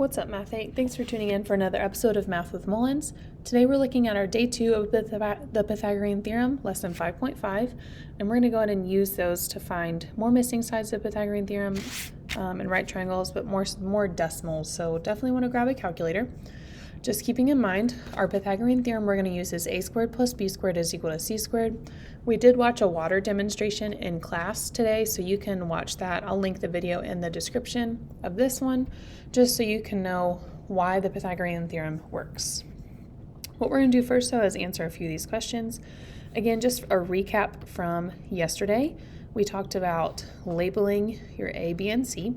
What's up, Math 8? Thanks for tuning in for another episode of Math with Mullins. Today we're looking at our day 2 of the Pythagorean Theorem, lesson 5.5, and we're going to go ahead and use those to find more missing sides of the Pythagorean Theorem and right triangles, but more decimals, so definitely want to grab a calculator. Just keeping in mind, our Pythagorean Theorem we're going to use is a squared plus b squared is equal to c squared. We did watch a water demonstration in class today, so you can watch that. I'll link the video in the description of this one, just so you can know why the Pythagorean Theorem works. What we're going to do first, though, is answer a few of these questions. Again, just a recap from yesterday. We talked about labeling your a, b, and c,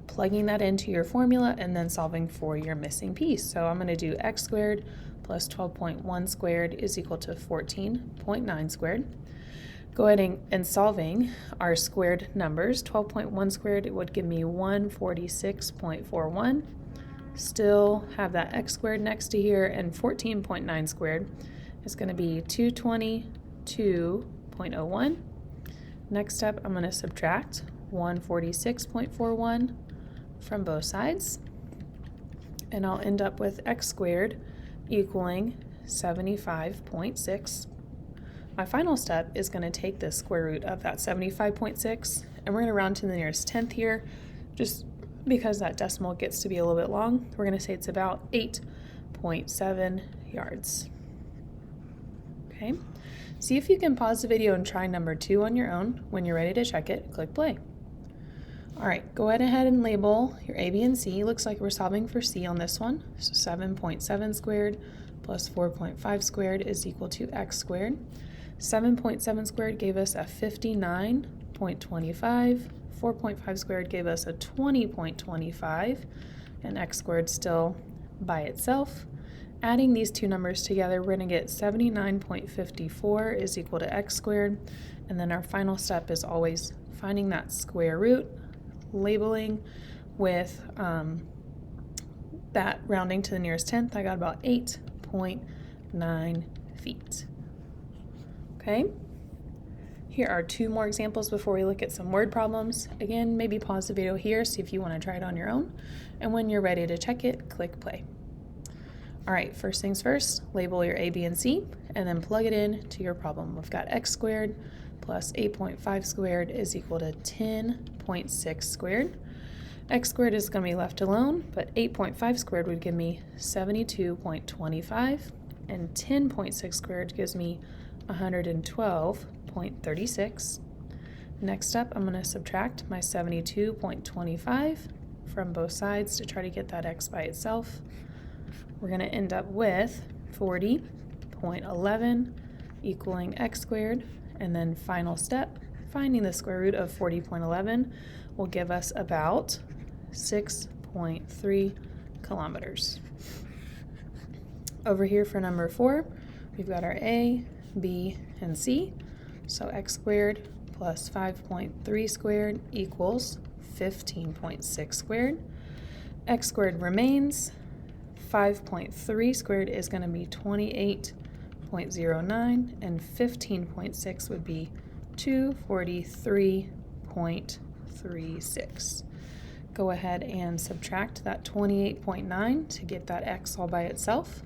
plugging that into your formula, and then solving for your missing piece. So I'm going to do x squared plus 12.1 squared is equal to 14.9 squared. Go ahead and solving our squared numbers. 12.1 squared, it would give me 146.41. Still have that x squared next to here, and 14.9 squared is going to be 222.01. Next up, I'm going to subtract 146.41 from both sides, and I'll end up with x squared equaling 75.6. My final step is going to take the square root of that 75.6, and we're going to round to the nearest tenth here, just because that decimal gets to be a little bit long. We're going to say it's about 8.7 yards. Okay, see if you can pause the video and try number 2 on your own. When you're ready to check it, click play. All right, go ahead and label your a, b, and c. Looks like we're solving for c on this one. So 7.7 squared plus 4.5 squared is equal to x squared. 7.7 squared gave us a 59.25. 4.5 squared gave us a 20.25. And x squared still by itself. Adding these two numbers together, we're going to get 79.54 is equal to x squared. And then our final step is always finding that square root, labeling with that rounding to the nearest tenth. I got about 8.9 feet. Okay, here are 2 more examples before we look at some word problems. Again, maybe pause the video here, see if you want to try it on your own, and when you're ready to check it, click play. All right, first things first, label your a, b, and c, and then plug it in to your problem. We've got x squared plus 8.5 squared is equal to 10.6 squared. X squared is going to be left alone, but 8.5 squared would give me 72.25, and 10.6 squared gives me 112.36. Next up, I'm going to subtract my 72.25 from both sides to try to get that x by itself. We're going to end up with 40.11 equaling x squared. And then final step, finding the square root of 40.11 will give us about 6.3 kilometers. Over here for number 4, we've got our a, b, and c. So x squared plus 5.3 squared equals 15.6 squared. X squared remains. 5.3 squared is going to be 28.09, and 15.6 would be 243.36. Go ahead and subtract that 28.9 to get that x all by itself.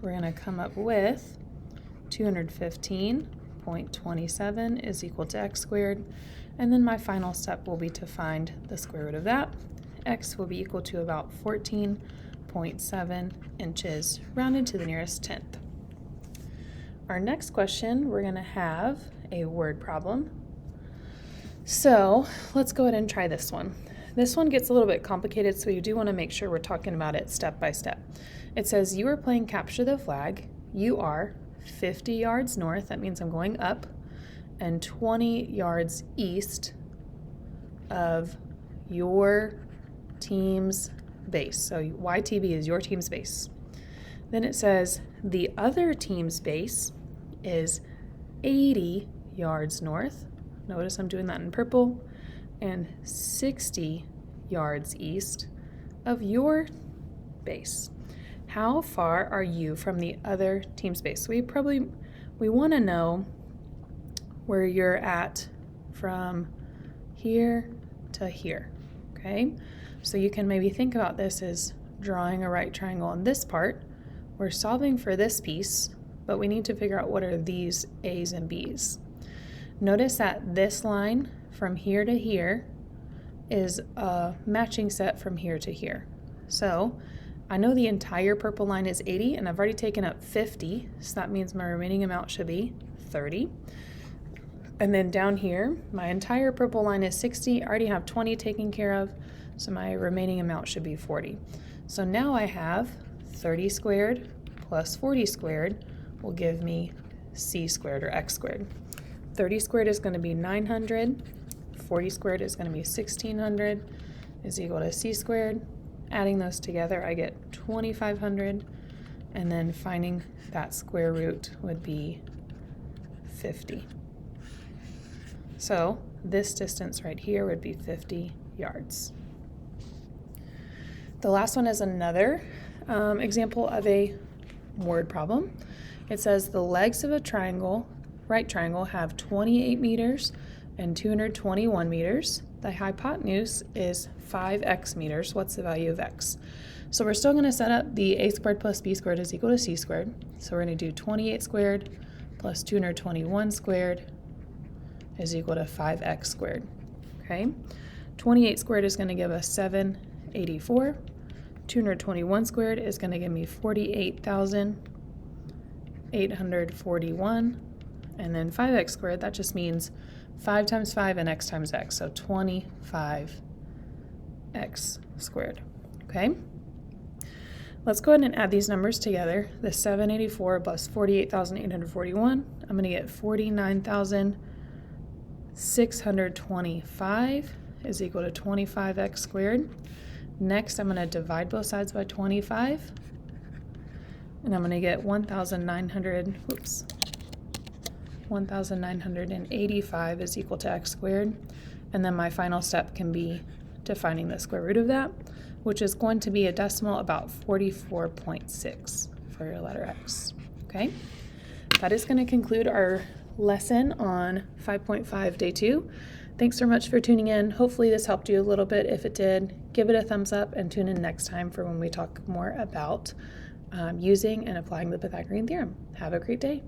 We're going to come up with 215.27 is equal to x squared, and then my final step will be to find the square root of that. X will be equal to about 14.7 inches, rounded to the nearest tenth. Our next question, we're going to have a word problem. So let's go ahead and try this one. This one gets a little bit complicated, so you do want to make sure we're talking about it step by step. It says you are playing capture the flag. You are 50 yards north, that means I'm going up, and 20 yards east of your team's base. So YTB is your team's base. Then it says the other team's base is 80 yards north. Notice I'm doing that in purple. And 60 yards east of your base. How far are you from the other team's base? So we want to know where you're at from here to here. okay? So you can maybe think about this as drawing a right triangle on this part. We're solving for this piece, but we need to figure out what are these A's and B's. Notice that this line from here to here is a matching set from here to here. So I know the entire purple line is 80, and I've already taken up 50, so that means my remaining amount should be 30. And then down here, my entire purple line is 60. I already have 20 taken care of, so my remaining amount should be 40. So now I have 30 squared plus 40 squared will give me c squared or x squared. 30 squared is going to be 900. 40 squared is going to be 1600 is equal to c squared. Adding those together, I get 2500, and then finding that square root would be 50. So this distance right here would be 50 yards. The last one is another example of a word problem. It says the legs of a triangle, right triangle, have 28 meters and 221 meters. The hypotenuse is 5x meters. What's the value of x? So we're still going to set up the a squared plus b squared is equal to c squared. So we're going to do 28 squared plus 221 squared is equal to 5x squared. Okay, 28 squared is going to give us 784. 221 squared is going to give me 48,841. And then 5x squared, that just means 5 times 5 and x times x, so 25x squared, okay? Let's go ahead and add these numbers together. The 784 plus 48,841, I'm going to get 49,625 is equal to 25x squared. Next, I'm going to divide both sides by 25, and I'm going to get 1,985 is equal to x squared. And then my final step can be defining the square root of that, which is going to be a decimal about 44.6 for your letter x, okay? That is going to conclude our lesson on 5.5 day 2. Thanks so much for tuning in. Hopefully this helped you a little bit. If it did, give it a thumbs up and tune in next time for when we talk more about using and applying the Pythagorean theorem. Have a great day.